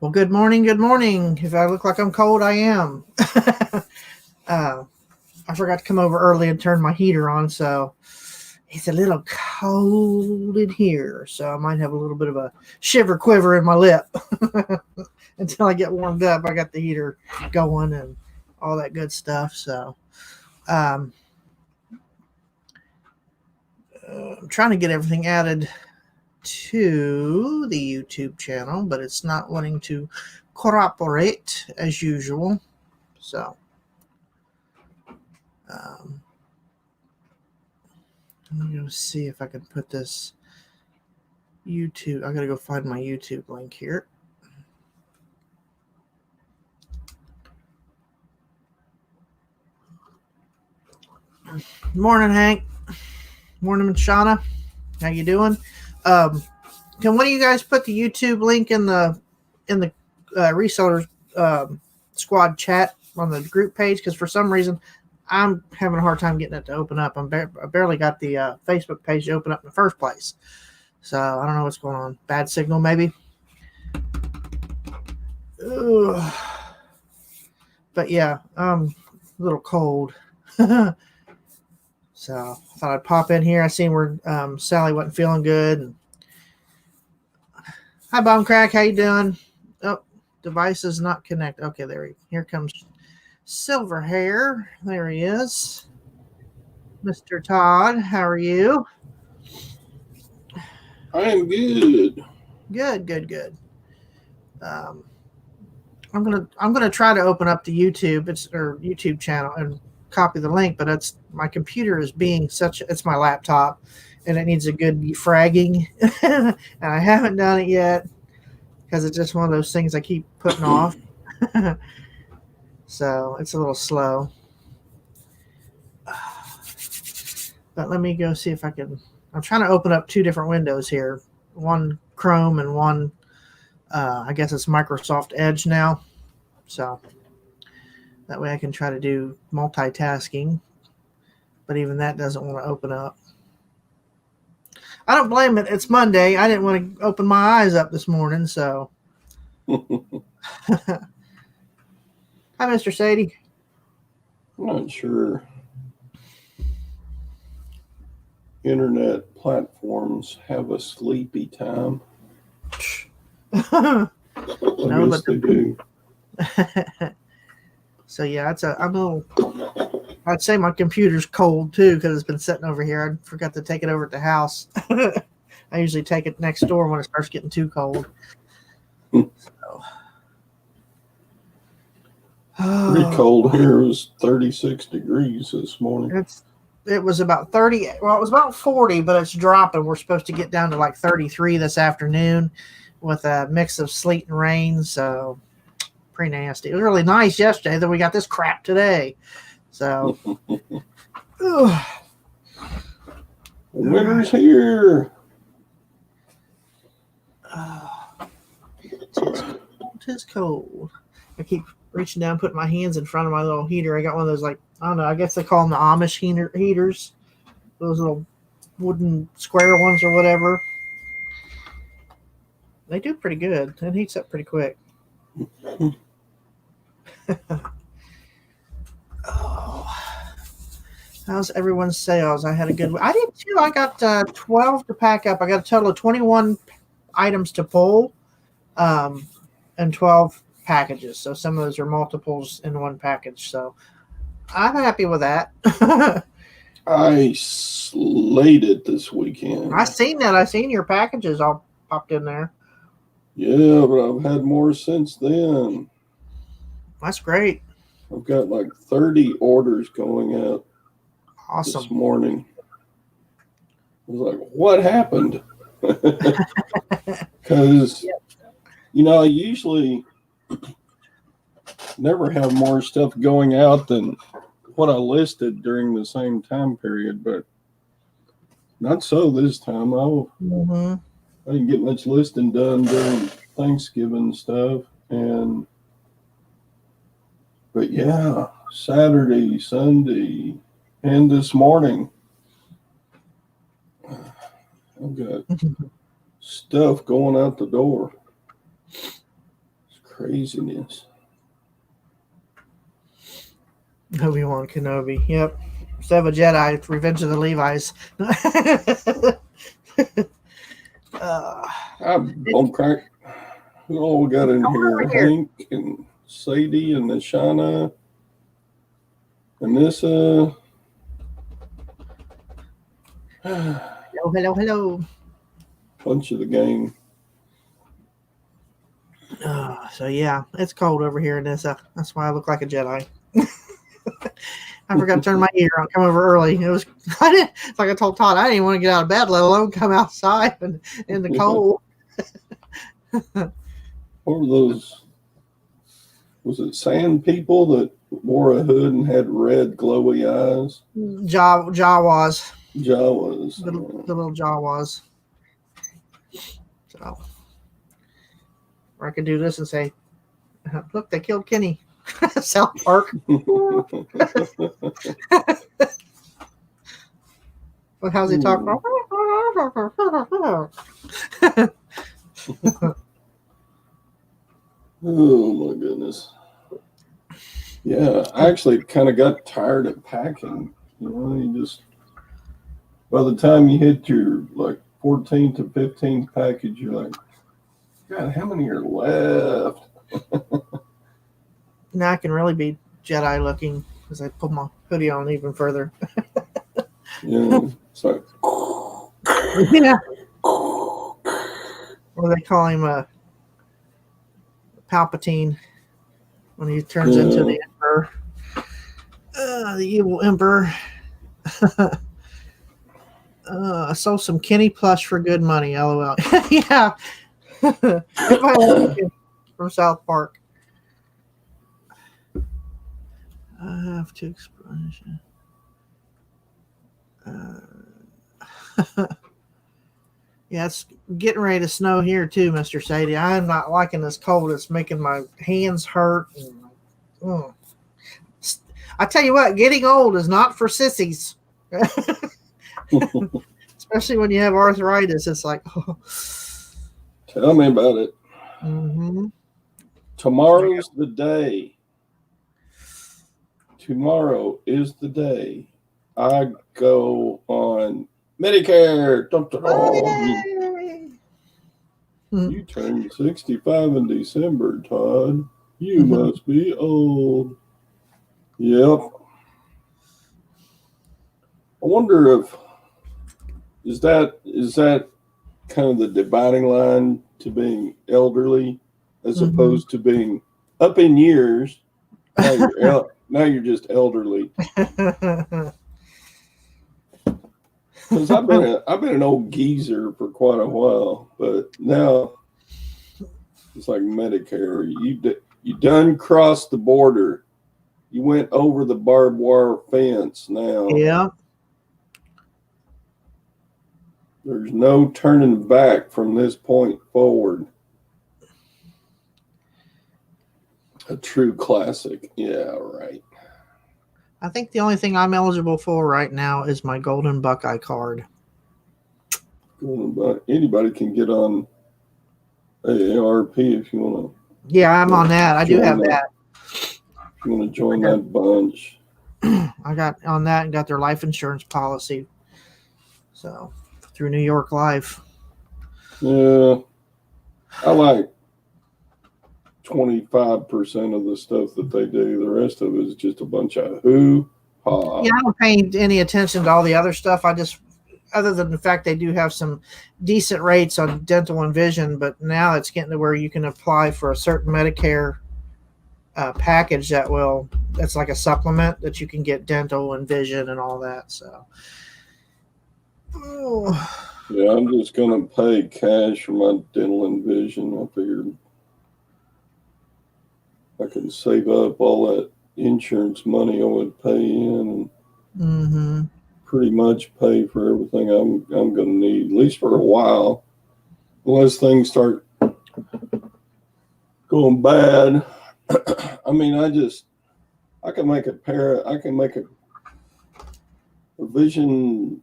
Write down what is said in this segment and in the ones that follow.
Well, good morning. Good morning. If I look like I'm cold, I am. I forgot to come over early and turn my heater on, so it's a little cold in here. So I might have a little bit of a shiver quiver in my lip until I get warmed up. I got the heater going and all that good stuff. So um, I'm trying to get everything added to the YouTube channel, but it's not wanting to cooperate as usual. So um, I'm going to see if I can put this YouTube. I got to go find my YouTube link here. Morning, Hank. Morning, Shauna. How you doing? Can one of you guys put the YouTube link in the resellers squad chat on the group page? Because for some reason I'm having a hard time getting it to open up. I barely got the Facebook page to open up in the first place. So I don't know what's going on. Bad signal, maybe. Ugh. But yeah, I'm a little cold. So I thought I'd pop in here. I seen where Sally wasn't feeling good. Hi, Bomb Crack. How you doing? Oh, device is not connected. Okay, here comes Silver Hair. There he is. Mr. Todd, how are you? I am good. Good. I'm gonna try to open up the YouTube channel and copy the link, but my computer is being it's my laptop and it needs a good defragging and I haven't done it yet because it's just one of those things I keep putting off. So it's a little slow. But let me go see if I can. I'm trying to open up two different windows here. One Chrome and one I guess it's Microsoft Edge now. So that way I can try to do multitasking. But even that doesn't want to open up. I don't blame it. It's Monday. I didn't want to open my eyes up this morning, so. Hi, Mr. Sadie. I'm not sure internet platforms have a sleepy time. No, but they do. So yeah, I'd say my computer's cold too because it's been sitting over here. I forgot to take it over at the house. I usually take it next door when it starts getting too cold. So. Pretty cold here. It was 36 degrees this morning. It was about 30. Well, it was about 40, but it's dropping. We're supposed to get down to like 33 this afternoon with a mix of sleet and rain. So pretty nasty. It was really nice yesterday. Then we got this crap today. So winter's here. Tis cold. I keep reaching down, putting my hands in front of my little heater. I got one of those, like, I don't know, I guess they call them the Amish heaters. Those little wooden square ones or whatever. They do pretty good. It heats up pretty quick. Oh. How's everyone's sales? I had a good. I did too. I got 12 to pack up. I got a total of 21 items to pull, and 12 packages. So some of those are multiples in one package. So I'm happy with that. I slayed it this weekend. I seen that. I seen your packages all popped in there. Yeah, but I've had more since then. That's great. I've got like 30 orders going out. Awesome. This morning. I was like, what happened? Because, I usually never have more stuff going out than what I listed during the same time period, but not so this time. I didn't get much listing done during Thanksgiving stuff. But yeah, Saturday, Sunday, and this morning, I've got stuff going out the door. Craziness. Obi-Wan Kenobi. Yep. Instead of a Jedi, it's Revenge of the Levi's. Bone crack. Who all we got in here? over here. Hank and Sadie and Nishana and Nissa. Hello. Bunch of the gang. So yeah, it's cold over here in Nissa. That's why I look like a Jedi. I forgot to turn my heater on. Come over early. It's like I told Todd, I didn't even want to get out of bed, let alone come outside in the cold. What were those? Was it sand people that wore a hood and had red glowy eyes? Jawas. Jawas. The little Jawas. So, or I could do this and say, look, they killed Kenny. South Park. Well, how's he talk? Oh my goodness. Yeah, I actually kind of got tired of packing. You just, by the time you hit your like 14th to 15th package, you're like, God, how many are left? Now I can really be Jedi looking because I pull my hoodie on even further. Yeah, it's like, Yeah. Or they call him Palpatine when he turns into the Emperor. The evil Emperor. I sold some Kenny plush for good money, LOL. Yeah. From South Park. I have to explain. Yeah, it's getting ready to snow here too, Mr. Sadie. I'm not liking this cold. It's making my hands hurt. I tell you what, getting old is not for sissies. Especially when you have arthritis. It's like, oh. Tell me about it. Mm-hmm. Tomorrow's the day. Tomorrow is the day I go on Medicare. Dun, dun, dun. You turned 65 in December, Todd. You must be old. Yep. I wonder if is that kind of the dividing line to being elderly as opposed to being up in years. Now you're just elderly. Because I've been an old geezer for quite a while, but now it's like Medicare. You done crossed the border. You went over the barbed wire fence. Now, yeah, there's no turning back from this point forward. A true classic. Yeah, right. I think the only thing I'm eligible for right now is my Golden Buckeye card. Anybody can get on AARP if you want to. Yeah, I'm on that. I do have that. If you want to join that bunch. I got on that and got their life insurance policy. So, through New York Life. Yeah. I like 25% of the stuff that they do. The rest of it is just a bunch of hoo-ha. Yeah, I don't pay any attention to all the other stuff. I just, other than the fact they do have some decent rates on dental and vision, but now it's getting to where you can apply for a certain Medicare package that's like a supplement that you can get dental and vision and all that. So, yeah, I'm just going to pay cash for my dental and vision. I figured I can save up all that insurance money I would pay in and pretty much pay for everything I'm going to need, at least for a while, unless things start going bad. I mean, I can make a vision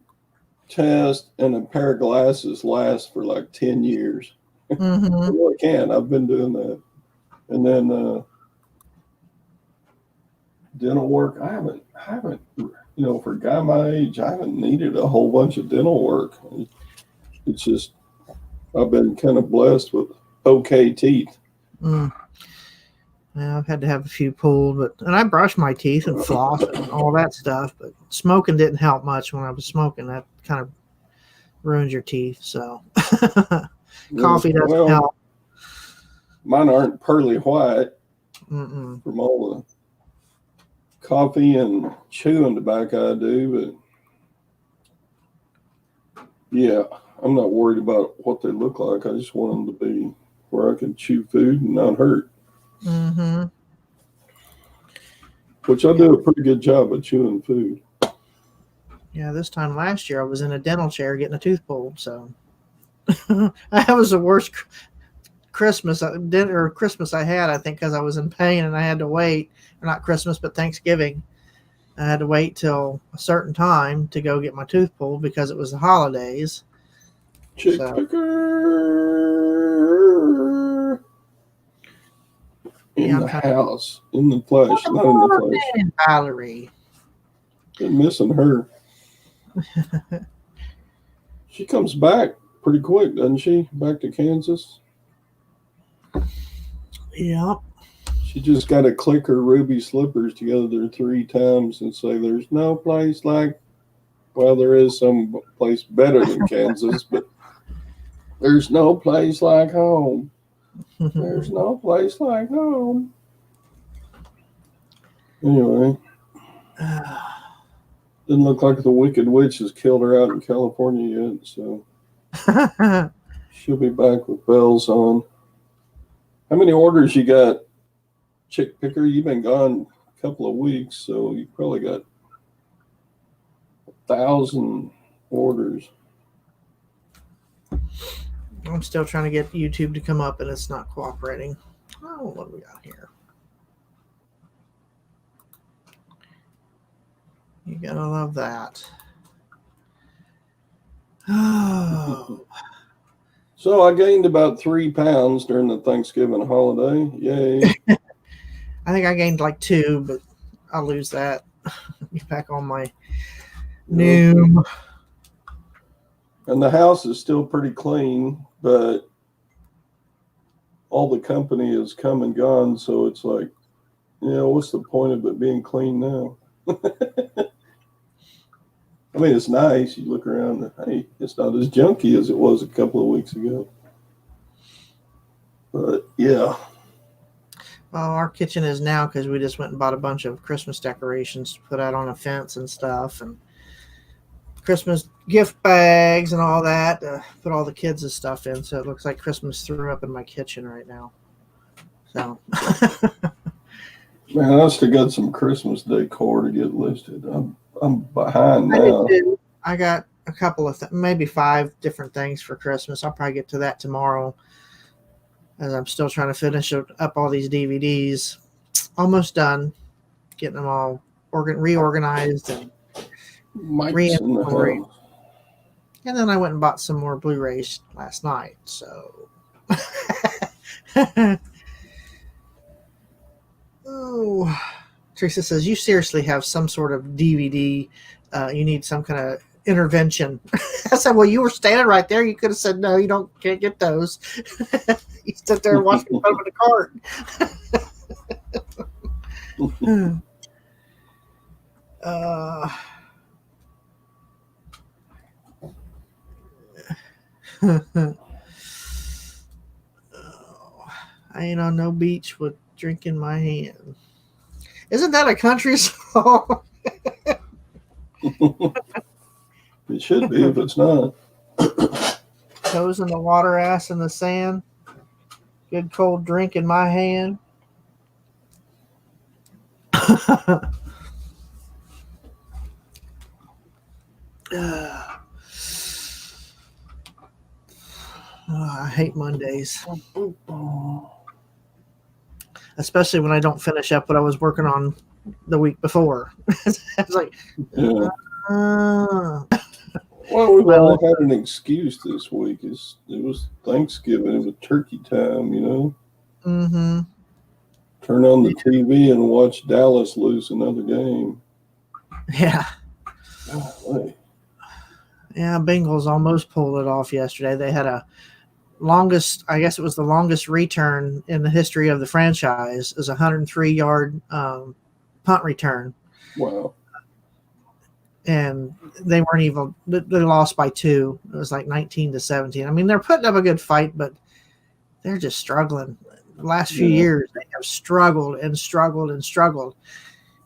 test and a pair of glasses last for like 10 years. I really can. I've been doing that. And then dental work. I haven't, for a guy my age, I haven't needed a whole bunch of dental work. It's just, I've been kind of blessed with okay teeth. Yeah, I've had to have a few pulled, and I brush my teeth and floss and all that stuff, but smoking didn't help much when I was smoking. That kind of ruins your teeth. So coffee doesn't help. Mine aren't pearly white from all the coffee and chewing tobacco I do, but yeah, I'm not worried about what they look like. I just want them to be where I can chew food and not hurt. Mm-hmm. Which I do a pretty good job of chewing food. Yeah, this time last year I was in a dental chair getting a tooth pulled, so that was the worst Christmas I had, I think, because I was in pain and I had to wait. Or not Christmas, but Thanksgiving. I had to wait till a certain time to go get my tooth pulled because it was the holidays. Chick picker in the house, in the flesh, not in the flesh. Valerie. Been missing her. She comes back pretty quick, doesn't she? Back to Kansas. Yep. She just got to click her ruby slippers together 3 times and say, "There's no place like." Well, there is some place better than Kansas, but there's no place like home. There's no place like home. Anyway, didn't look like the Wicked Witch has killed her out in California yet, so she'll be back with bells on. How many orders you got, Chick Picker? You've been gone a couple of weeks, so you probably got 1,000 orders. I'm still trying to get YouTube to come up, and it's not cooperating. Oh, what do we got here? You gotta love that. Oh. So I gained about 3 pounds during the Thanksgiving holiday. Yay. I think I gained like 2, but I'll lose that. Get back on my Noom. And the house is still pretty clean, but all the company has come and gone, so it's like, what's the point of it being clean now? I mean, it's nice. You look around and, hey, it's not as junky as it was a couple of weeks ago. But, yeah. Well, our kitchen is now because we just went and bought a bunch of Christmas decorations to put out on a fence and stuff, and Christmas gift bags and all that to put all the kids' stuff in. So it looks like Christmas threw up in my kitchen right now. So, man, I still got some Christmas decor to get listed. I'm behind now. I got a couple of maybe 5 different things for Christmas. I'll probably get to that tomorrow, as I'm still trying to finish up all these DVDs. Almost done getting them all reorganized and reinventory. And then I went and bought some more Blu-rays last night. So, oh, Teresa says, you seriously have some sort of DVD. You need some kind of intervention. I said, well, you were standing right there. You could have said, no, you can't get those. You stood there and watched me put them in the cart. I ain't on no beach with drink in my hand. Isn't that a country song? It should be if it's not. Toes in the water, ass in the sand. Good cold drink in my hand. I hate Mondays. Especially when I don't finish up what I was working on the week before. It's like, yeah. Well, we've all had an excuse this week. It was Thanksgiving. It was turkey time, Mm-hmm. turn on the TV and watch Dallas lose another game. Yeah. Golly. Yeah, Bengals almost pulled it off yesterday. They had a longest, I guess it was the longest return in the history of the franchise, is a 103-yard punt return. Wow. And they weren't even, they lost by 2. It was like 19-17. I mean, they're putting up a good fight, but they're just struggling. The last few years, they have struggled and struggled and struggled.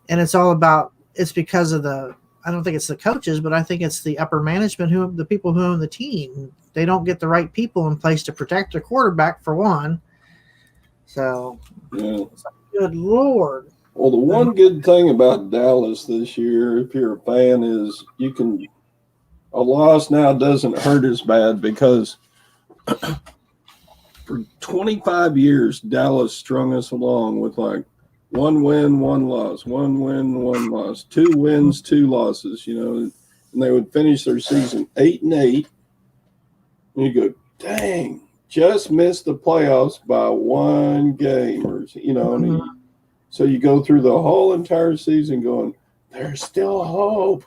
And it's all about, it's because of I don't think it's the coaches, but I think it's the upper management, the people who own the team. They don't get the right people in place to protect the quarterback, for one. So, good Lord. Well, the one good thing about Dallas this year, if you're a fan, is a loss now doesn't hurt as bad, because for 25 years, Dallas strung us along with like 1 win, 1 loss, 1 win, 1 loss, 2 wins, 2 losses, and they would finish their season 8-8. And you go, dang, just missed the playoffs by 1 game, and so you go through the whole entire season going, there's still hope.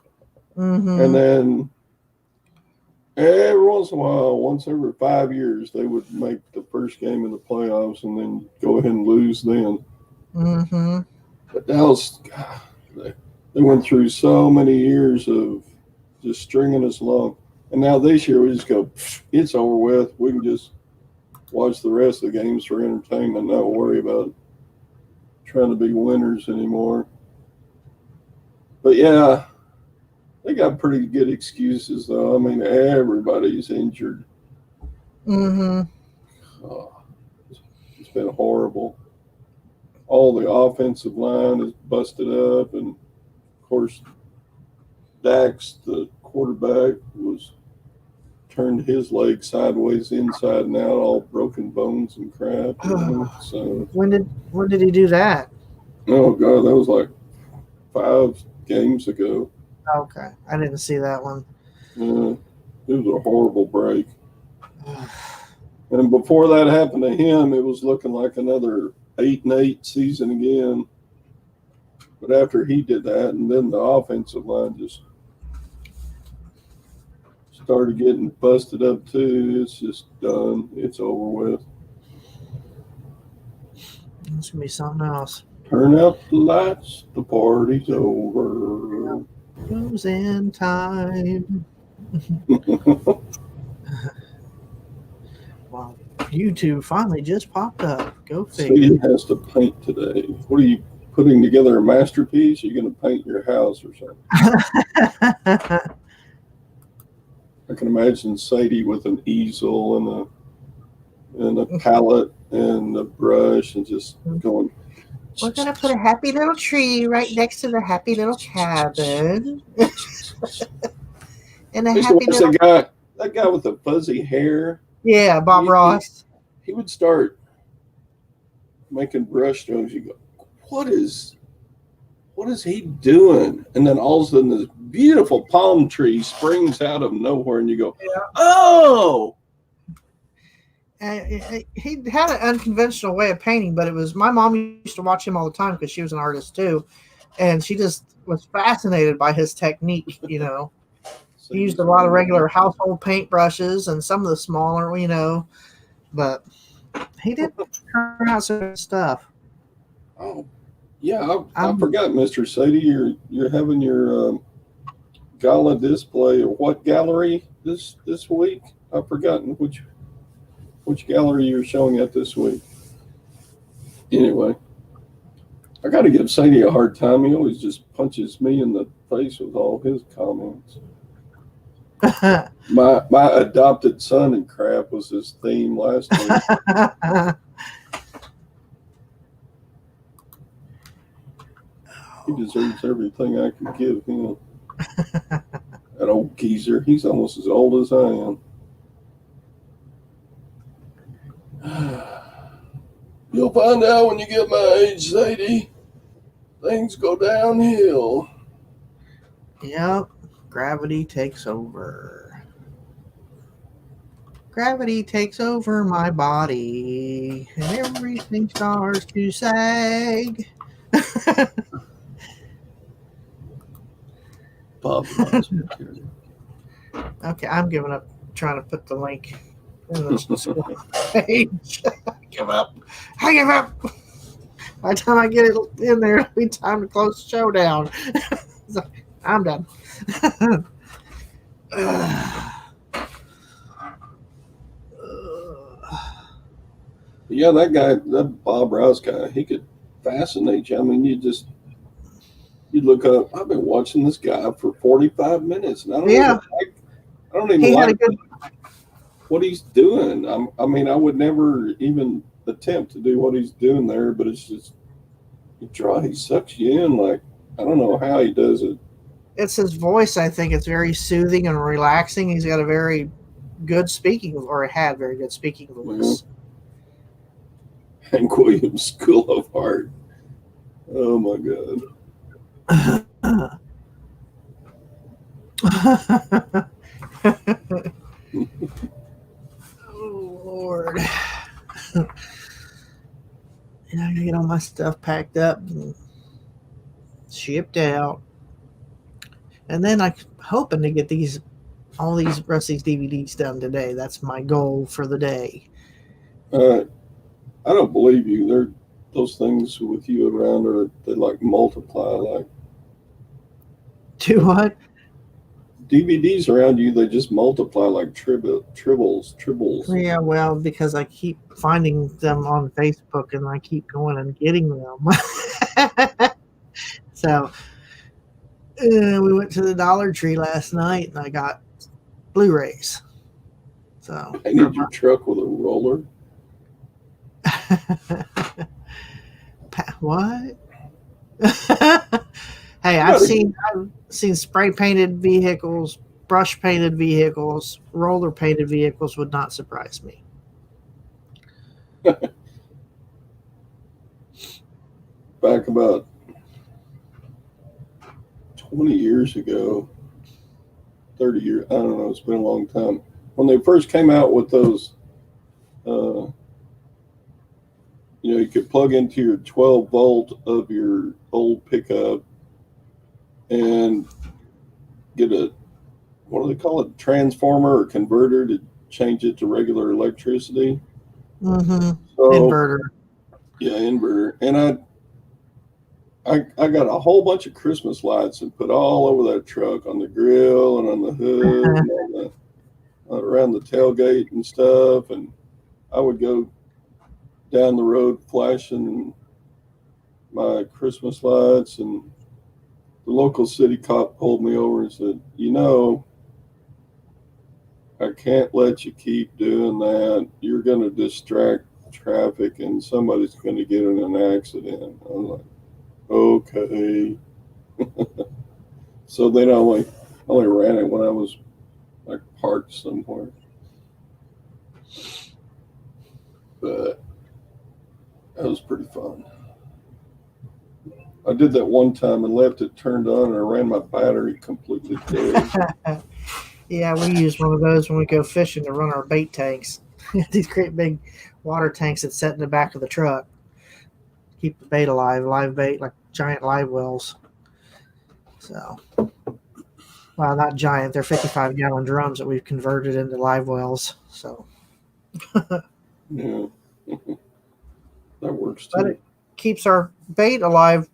Mm-hmm. And then every once in a while, once every 5 years, they would make the first game of the playoffs and then go ahead and lose then. Mm-hmm. But Dallas, God, they went through so many years of just stringing us along. And now this year we just go, it's over with. We can just watch the rest of the games for entertainment, not worry about trying to be winners anymore. But yeah, they got pretty good excuses, though. I mean, everybody's injured. Mm-hmm. It's been horrible. All the offensive line is busted up, and of course, Dax, the quarterback, was turned his leg sideways, inside and out, all broken bones and crap. So when did he do that? Oh God, that was like 5 games ago. Okay, I didn't see that one. Yeah, it was a horrible break. And before that happened to him, it was looking like another 8-8 season again. But after he did that, and then the offensive line just started getting busted up too, it's just done. It's over with. It's gonna be something else. Turn out the lights, the party's over. Goes in time. Wow, YouTube finally just popped up. Go figure. Sadie has to paint today. What are you putting together, a masterpiece? Are you going to paint your house or something? I can imagine Sadie with an easel and a palette and a brush and just going. We're gonna put a happy little tree right next to the happy little cabin. And a happy little that guy with the fuzzy hair. Yeah, Bob Ross. He would start making brush strokes. You go, what is he doing? And then all of a sudden, this beautiful palm tree springs out of nowhere, and you go, oh! He had an unconventional way of painting, but it was, my mom used to watch him all the time because she was an artist too, and she just was fascinated by his technique. He used a lot of regular household paint brushes and some of the smaller, but he did turn out some good stuff. Oh, yeah, I forgot, Mr. Sadie. You're having your gala display, or what gallery this week? I've forgotten which gallery you're showing at this week. Anyway, I got to give Sadie a hard time. He always just punches me in the face with all his comments. my adopted son and crap was his theme last week. He deserves everything I can give him. That old geezer. He's almost as old as I am. You'll find out when you get my age, Sadie. Things go downhill. Yep. Gravity takes over. Gravity takes over my body, and everything starts to sag. Bob Ross material. Okay, I'm giving up trying to put the link in the page. I give up. I give up. By the time I get it in there, it'll be time to close the show down. So, I'm done. Yeah, that guy, that Bob Rouse guy, he could fascinate you. I mean, you look up. I've been watching this guy for 45 minutes, and Yeah, I don't even he had like a good. what he's doing. I mean, I would never even attempt to do what he's doing there, but it's just he sucks you in. Like, I don't know how he does it. It's his voice. I think it's very soothing and relaxing. He's got a very good speaking, or had very good speaking voice. Hank Williams School of Art. Oh my God. Oh Lord. And I gotta get all my stuff packed up and shipped out. And then I'm hoping to get all these rest of these DVDs done today. That's my goal for the day. I don't believe you. Those things with you around they like multiply. Like Do what? DVDs around you, they just multiply like tribbles. Yeah, well, because I keep finding them on Facebook and I keep going and getting them. So we went to the Dollar Tree last night and I got Blu-rays. So Painted your truck with a roller. what? Hey, I've seen spray painted vehicles, brush painted vehicles, roller painted vehicles would not surprise me. Back about 20 years ago, 30 years, I don't know, it's been a long time. When they first came out with those, you could plug into your 12 volt of your old pickup and get what do they call it, transformer or converter to change it to regular electricity. Mm-hmm. So, Inverter. Yeah, inverter. And I got a whole bunch of Christmas lights and put all over that truck, on the grill and on the hood and around the tailgate and stuff. And I would go down the road flashing my Christmas lights, and the local city cop pulled me over and said, I can't let you keep doing that. You're going to distract traffic and somebody's going to get in an accident. I'm like, okay. So then I only ran it when I was like parked somewhere. But that was pretty fun. I did that one time and left it turned on and I ran my battery completely dead. Yeah, we use one of those when we go fishing to run our bait tanks. These great big water tanks that set in the back of the truck. Keep the bait alive, live bait, like giant live wells. So, well, not giant. They're 55-gallon drums that we've converted into live wells. So, yeah, that works too. But it keeps our bait alive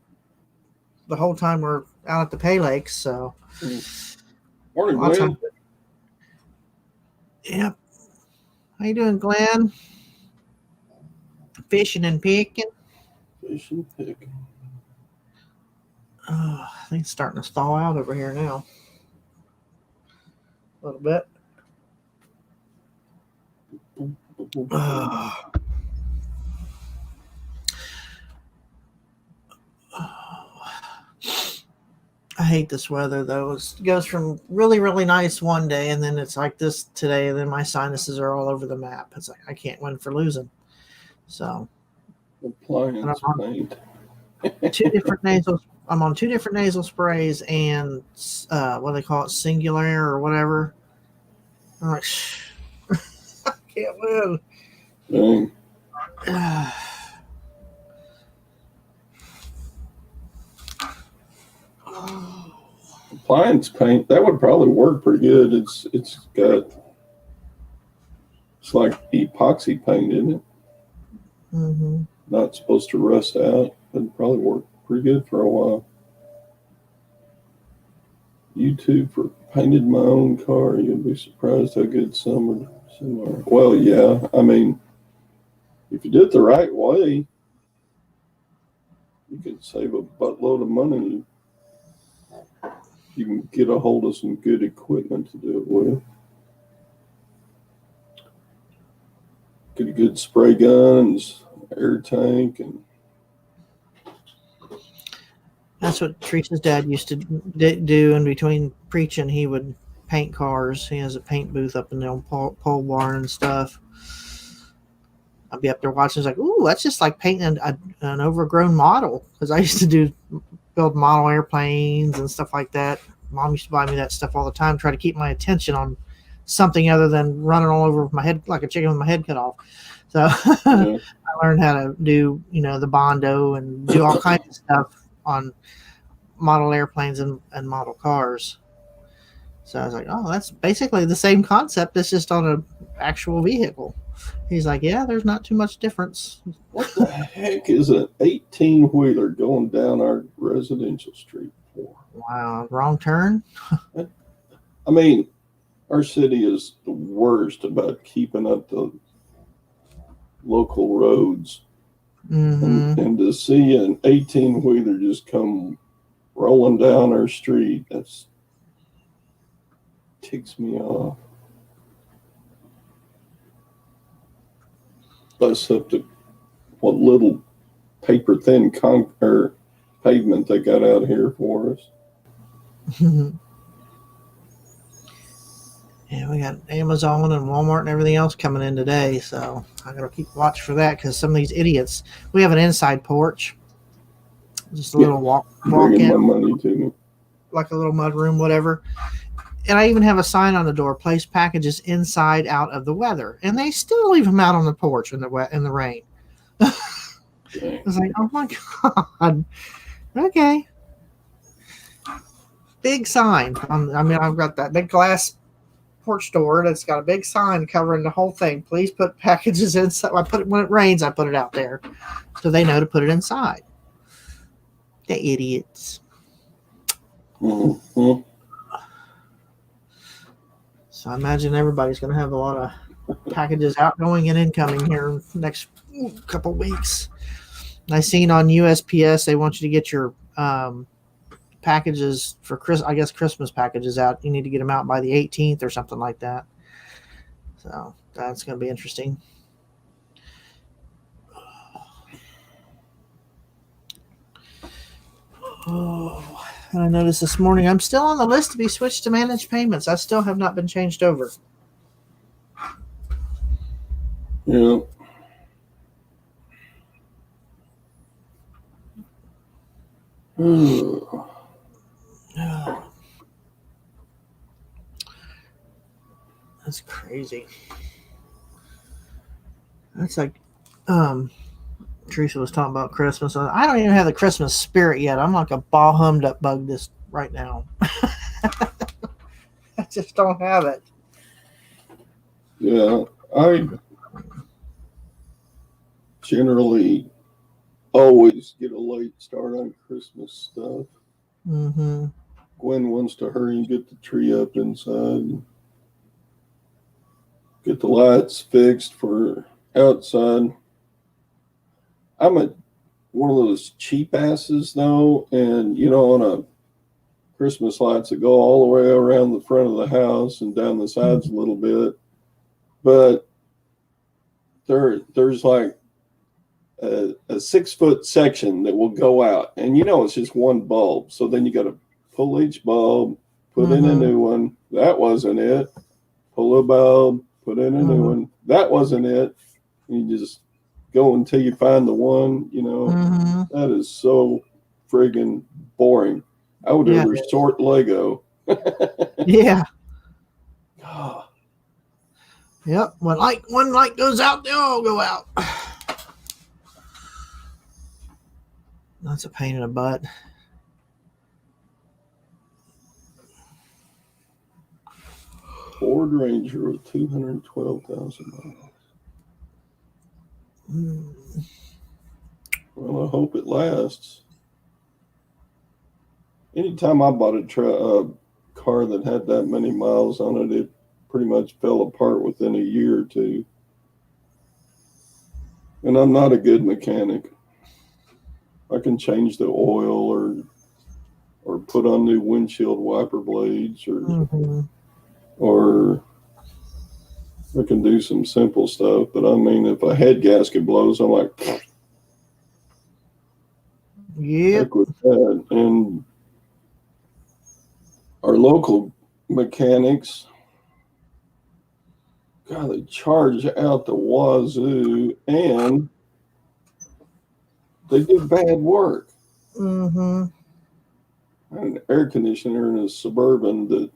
the whole time we're out at the pay lakes. So, Morning, Glenn. Yep. How you doing, Glenn? Fishing and picking. Fishing, picking. Oh, I think it's starting to thaw out over here now. A little bit. I hate this weather, though. It goes from really, really nice one day, and then it's like this today, and then my sinuses are all over the map. It's like I can't win for losing. So, appliance paint. I'm on two different nasal sprays and what do they call it, Singular or whatever. I'm like, can't win. Dang. Appliance paint, that would probably work pretty good. It's like epoxy paint, isn't it? Mm-hmm. Not supposed to rust out. It'd probably work pretty good for a while. YouTube for painted my own car. You'll be surprised how good some are. Well, yeah. I mean, if you do it the right way, you can save a buttload of money. You can get a hold of some good equipment to do it with. Get a good spray gun, air tank, and that's what Teresa's dad used to do. In between preaching, he would paint cars. He has a paint booth up in the old pole barn and stuff. I'd be up there watching. It's like, ooh, that's just like painting an overgrown model. Because I used to build model airplanes and stuff like that. Mom used to buy me that stuff all the time, try to keep my attention on something other than running all over my head like a chicken with my head cut off. So I learned how to do, the Bondo and do all kinds of stuff on model airplanes and model cars. So I was like, oh, that's basically the same concept. It's just on an actual vehicle. He's like, yeah, there's not too much difference. What the heck is an 18-wheeler going down our residential street for? Wow, wrong turn? I mean, our city is the worst about keeping up the local roads. Mm-hmm. And to see an 18-wheeler just come rolling down our street, that's ticks me off. Bust up to what little paper thin pavement they got out here for us. Yeah, we got Amazon and Walmart and everything else coming in today, so I gotta keep watch for that because some of these idiots. We have an inside porch, just a little walk Bringing in, my money to me. like a little mud room, whatever. And I even have a sign on the door: place packages inside, out of the weather. And they still leave them out on the porch in the rain. I was like, oh my god, okay. Big sign. I've got that big glass porch door that's got a big sign covering the whole thing. Please put packages inside. I put it when it rains. I put it out there, so they know to put it inside. The idiots. Mm-hmm. So I imagine everybody's going to have a lot of packages outgoing and incoming here in the next couple weeks. I seen on USPS they want you to get your packages for Christmas packages out. You need to get them out by the 18th or something like that. So that's going to be interesting. Oh, and I noticed this morning I'm still on the list to be switched to managed payments. I still have not been changed over. Yeah. That's crazy. That's like, Teresa was talking about Christmas. I don't even have the Christmas spirit yet. I'm like a ball hummed up bug this right now. I just don't have it. Yeah, I generally always get a late start on Christmas stuff. Mm-hmm. Gwen wants to hurry and get the tree up inside and get the lights fixed for outside. I'm one of those cheap asses though, and on a Christmas lights that go all the way around the front of the house and down the sides a little bit, but there's like a 6-foot section that will go out, and it's just one bulb. So then you got to pull each bulb, put in a new one. That wasn't it. Pull a bulb, put in a new one. That wasn't it. And you just go until you find the one. That is so friggin' boring. I would rather sort Lego. Yeah. Yep. When one light goes out, they all go out. That's a pain in the butt. Ford Ranger with 212,000 miles. Well, I hope it lasts. Anytime I bought a car that had that many miles on it, it pretty much fell apart within a year or two. And I'm not a good mechanic. I can change the oil or put on new windshield wiper blades or I can do some simple stuff. But I mean, if a head gasket blows, I'm like, yep. heck with that. And our local mechanics, God, they charge out the wazoo, and they do bad work. Mm-hmm. I had an air conditioner in a Suburban that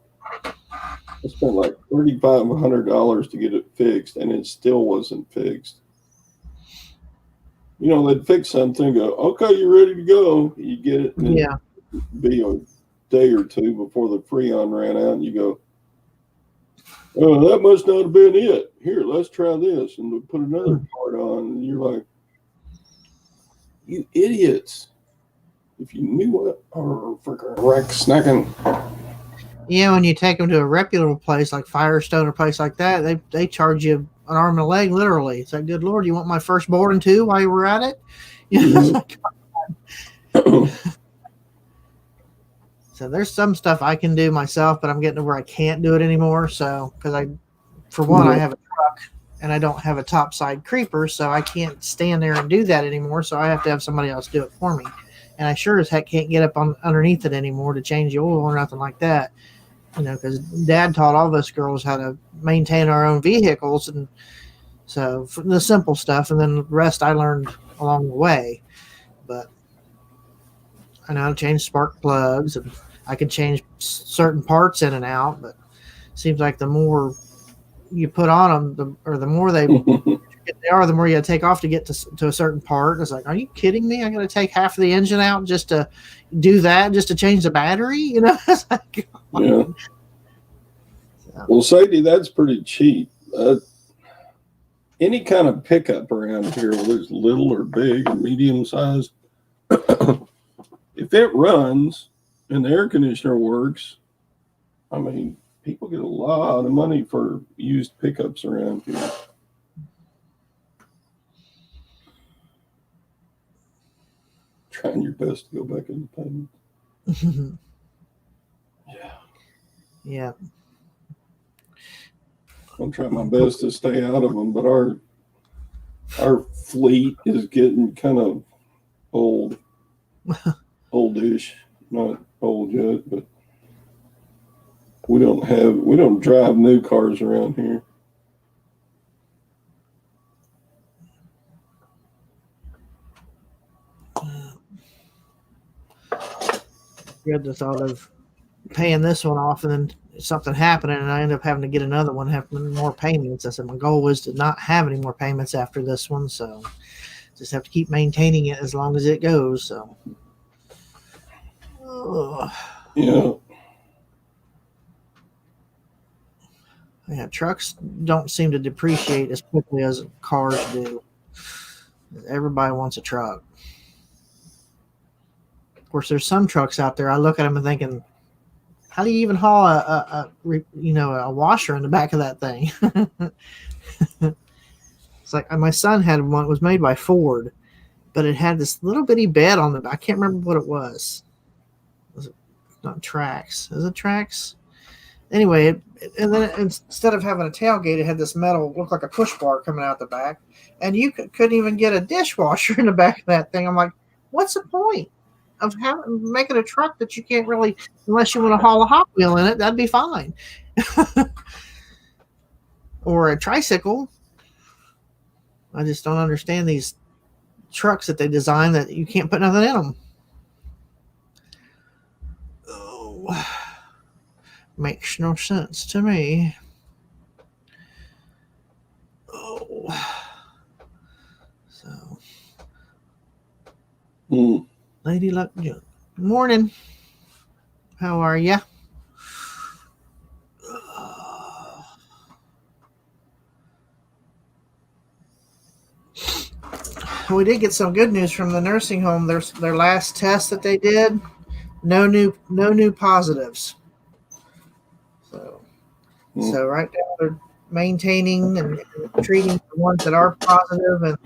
I spent like $3,500 to get it fixed, and it still wasn't fixed. You know, they'd fix something, go, okay, you're ready to go. You get it, and Yeah. it'd be a day or two before the Freon ran out, and you go, oh, that must not have been it. Here, let's try this. And we put another part on, and you're like, you idiots. If you knew what, or freaking wreck snacking. Yeah, when you take them to a reputable place like Firestone or a place like that, they charge you an arm and a leg, literally. It's like, good Lord, you want my first boarding too while you were at it? You know, like, so there's some stuff I can do myself, but I'm getting to where I can't do it anymore. So, because I have a truck and I don't have a topside creeper, so I can't stand there and do that anymore. So I have to have somebody else do it for me. And I sure as heck can't get up on underneath it anymore to change the oil or nothing like that. You know, because Dad taught all of us girls how to maintain our own vehicles, and so for the simple stuff, and then the rest I learned along the way. But I know how to change spark plugs, and I can change certain parts in and out. But it seems like the more you put on them, the more they are, the more you got to take off to get to a certain part. It's like, are you kidding me? I got to take half of the engine out just to do that, just to change the battery? You know, it's like, yeah. Well, Sadie, that's pretty cheap. Any kind of pickup around here, whether it's little or big or medium sized, if it runs and the air conditioner works, I mean, people get a lot of money for used pickups around here. Trying your best to go back into payment. Yeah. Yeah. I'm trying my best to stay out of them, but our fleet is getting kind of old, oldish, not old yet, but we don't drive new cars around here. You had the thought of paying this one off and then something happening, and I end up having to get another one, having more payments. I said my goal was to not have any more payments after this one, so just have to keep maintaining it as long as it goes. So, Yeah. Yeah, trucks don't seem to depreciate as quickly as cars do. Everybody wants a truck. Of course, there's some trucks out there. I look at them and thinking, how do you even haul a washer in the back of that thing? It's like my son had one. It was made by Ford, but it had this little bitty bed on the back. I can't remember what it was. Was it not Trax? Is it Trax? Anyway, and then instead of having a tailgate, it had this metal, looked like a push bar coming out the back, and you couldn't even get a dishwasher in the back of that thing. I'm like, what's the point of making a truck that you can't really, unless you want to haul a Hot Wheel in it, that'd be fine. Or a tricycle. I just don't understand these trucks that they design that you can't put nothing in them. Oh, makes no sense to me. So, Mm. Lady Luck Junk. Morning. How are ya? We did get some good news from the nursing home. Their last test that they did, no new positives. So right now they're maintaining and treating the ones that are positive, and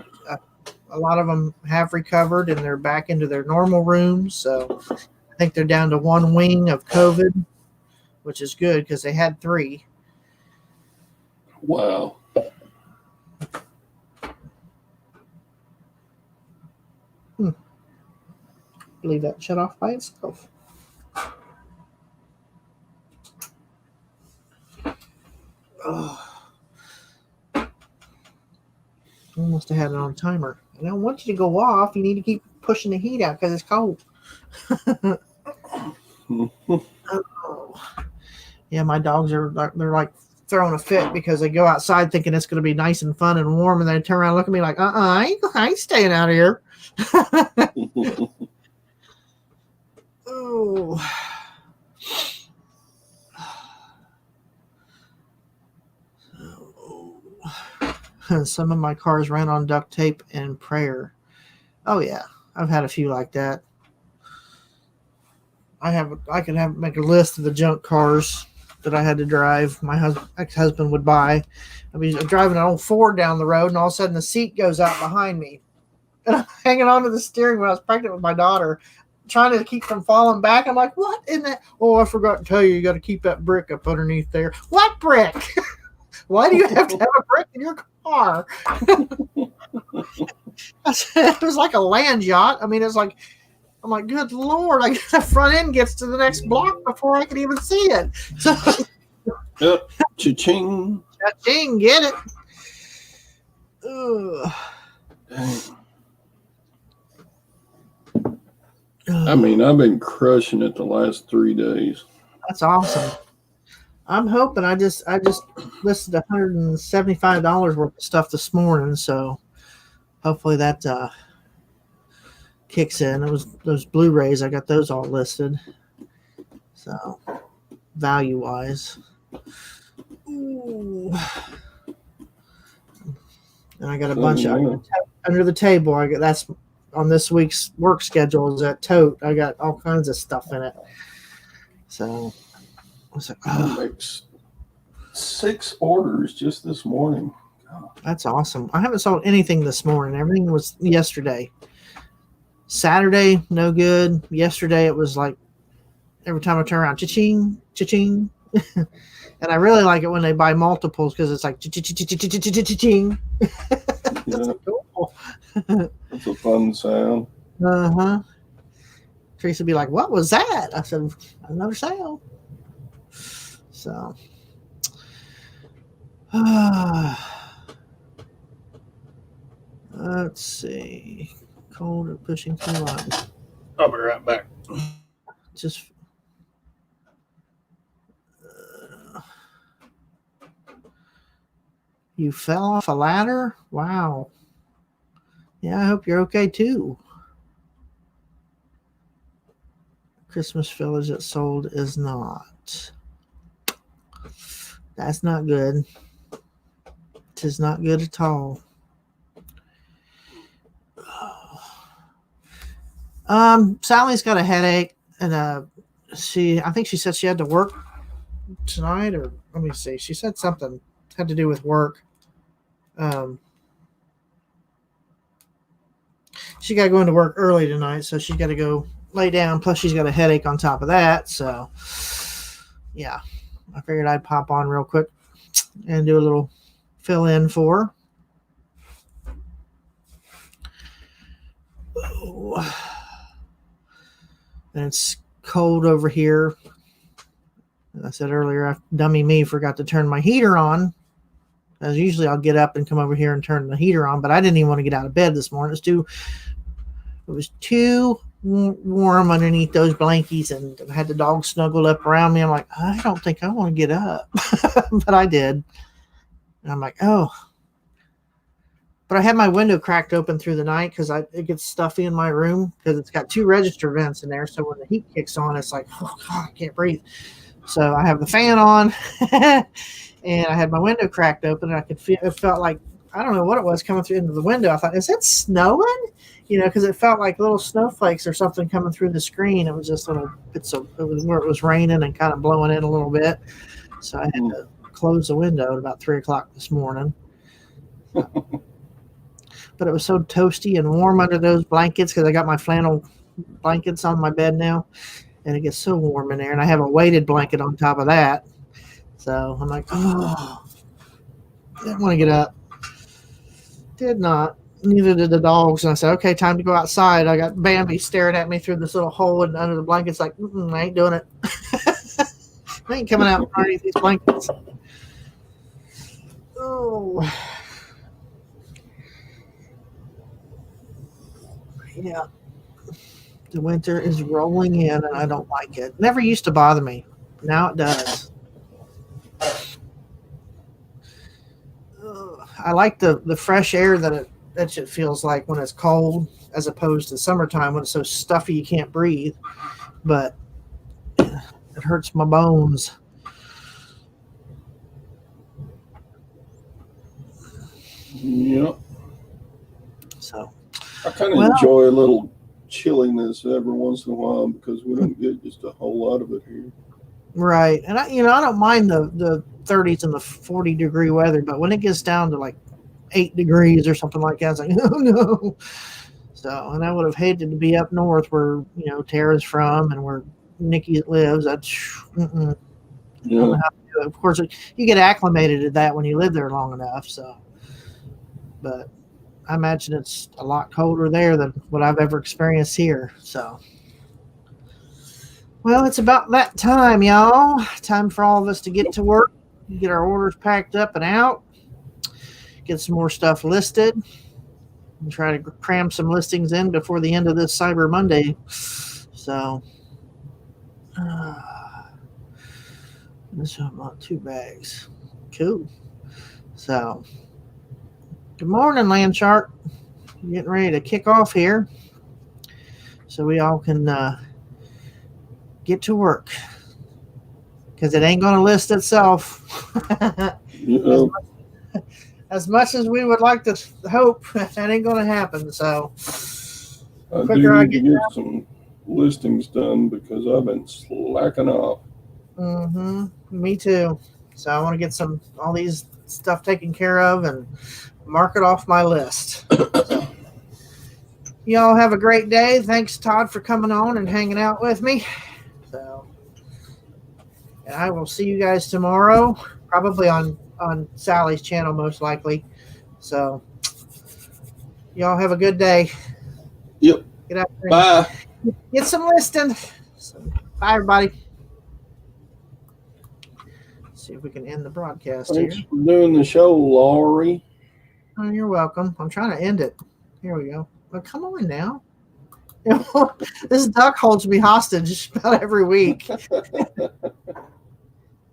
a lot of them have recovered and they're back into their normal rooms. So I think they're down to one wing of COVID, which is good because they had 3. Wow. Believe that shut off by itself. Oh. I must have had it on timer. I don't want you to go off. You need to keep pushing the heat out because it's cold. Oh. Yeah, my dogs they're like throwing a fit because they go outside thinking it's going to be nice and fun and warm, and they turn around and look at me like, I ain't staying out here. Oh. Some of my cars ran on duct tape and prayer. Oh yeah, I've had a few like that. I could make a list of the junk cars that I had to drive. My ex-husband would buy. I mean, I'm driving an old Ford down the road, and all of a sudden the seat goes out behind me, and I'm hanging onto the steering when I was pregnant with my daughter, trying to keep from falling back. I'm like, what in that? Oh, I forgot to tell you, you got to keep that brick up underneath there. What brick? Why do you have to have a brick in your car? It was like a land yacht. I mean, it's like, I'm like, good Lord, the front end gets to the next block before I can even see it. So, yep. Cha-ching. Cha-ching, get it. Ugh. I mean, I've been crushing it the last 3 days. That's awesome. I'm hoping I just listed $175 worth of stuff this morning, so hopefully that kicks in. It was those Blu-rays. I got those all listed. So value wise. Ooh. And I got a bunch of under the table. That's on this week's work schedule is that tote. I got all kinds of stuff in it. So I was like, makes 6 orders just this morning. God. That's awesome. I haven't sold anything this morning. Everything was yesterday. Saturday, no good. Yesterday, it was like every time I turn around, cha-ching, cha-ching. And I really like it when they buy multiples because it's like cha-ching. That's cool. It's a fun sound. Uh-huh. Teresa would be like, what was that? I said, another sale. So, let's see. Cold or pushing through lines. I'll be right back. Just you fell off a ladder? Wow. Yeah, I hope you're okay too. Christmas Village that sold is not. That's not good. It is not good at all. Sally's got a headache, and I think she said she had to work tonight, or let me see. She said something had to do with work. She got to go into work early tonight, so she's got to go lay down. Plus, she's got a headache on top of that. So, yeah, I figured I'd pop on real quick and do a little fill in for her. Oh. And it's cold over here. As I said earlier, dummy me forgot to turn my heater on. As usually I'll get up and come over here and turn the heater on, but I didn't even want to get out of bed this morning. It was too warm underneath those blankets, and I had the dog snuggled up around me. I'm like, I don't think I want to get up, but I did. And I'm like, oh, But I had my window cracked open through the night because it gets stuffy in my room because it's got 2 register vents in there. So when the heat kicks on, it's like, oh God, I can't breathe. So I have the fan on and I had my window cracked open and I could feel, it felt like, I don't know what it was coming through into the window. I thought, is it snowing? You know, because it felt like little snowflakes or something coming through the screen. It was just little bits of, it was where it was raining and kind of blowing in a little bit. So I had to close the window at about 3 o'clock this morning. But it was so toasty and warm under those blankets because I got my flannel blankets on my bed now, and it gets so warm in there. And I have a weighted blanket on top of that. So I'm like, oh, didn't want to get up. Did not. Neither did the dogs. And I said, okay, time to go outside. I got Bambi staring at me through this little hole under the blankets like, I ain't doing it. I ain't coming out underneath these blankets. Oh. Yeah. The winter is rolling in and I don't like it. Never used to bother me. Now it does. I like the fresh air that it feels like when it's cold as opposed to summertime when it's so stuffy you can't breathe. But it hurts my bones. Yep. So I kind of enjoy a little chilliness every once in a while because we don't get just a whole lot of it here. Right. And I don't mind the 30s and the 40-degree weather, but when it gets down to like 8 degrees or something like that, it's like, oh no. So, and I would have hated to be up north where, Tara's from and where Nikki lives. Yeah. Of course, you get acclimated to that when you live there long enough. So, but I imagine it's a lot colder there than what I've ever experienced here. So, well, it's about that time, y'all. Time for all of us to get to work, get our orders packed up and out, get some more stuff listed, and try to cram some listings in before the end of this Cyber Monday. So, this one bought 2 bags. Cool. So, good morning, Land Shark. Getting ready to kick off here so we all can get to work because it ain't going to list itself. As much as we would like to hope, that ain't going to happen. So, I do need to get some listings done because I've been slacking off. Me too. So I want to get all these stuff taken care of and mark it off my list. So, y'all have a great day. Thanks, Todd, for coming on and hanging out with me. So, and I will see you guys tomorrow, probably on Sally's channel, most likely. So, y'all have a good day. Yep. Get out there. Bye. Get some listing. So, bye, everybody. See if we can end the broadcast. Thanks here. for doing the show, Laurie. Oh, you're welcome. I'm trying to end it. Here we go. Well, come on now. This duck holds me hostage about every week.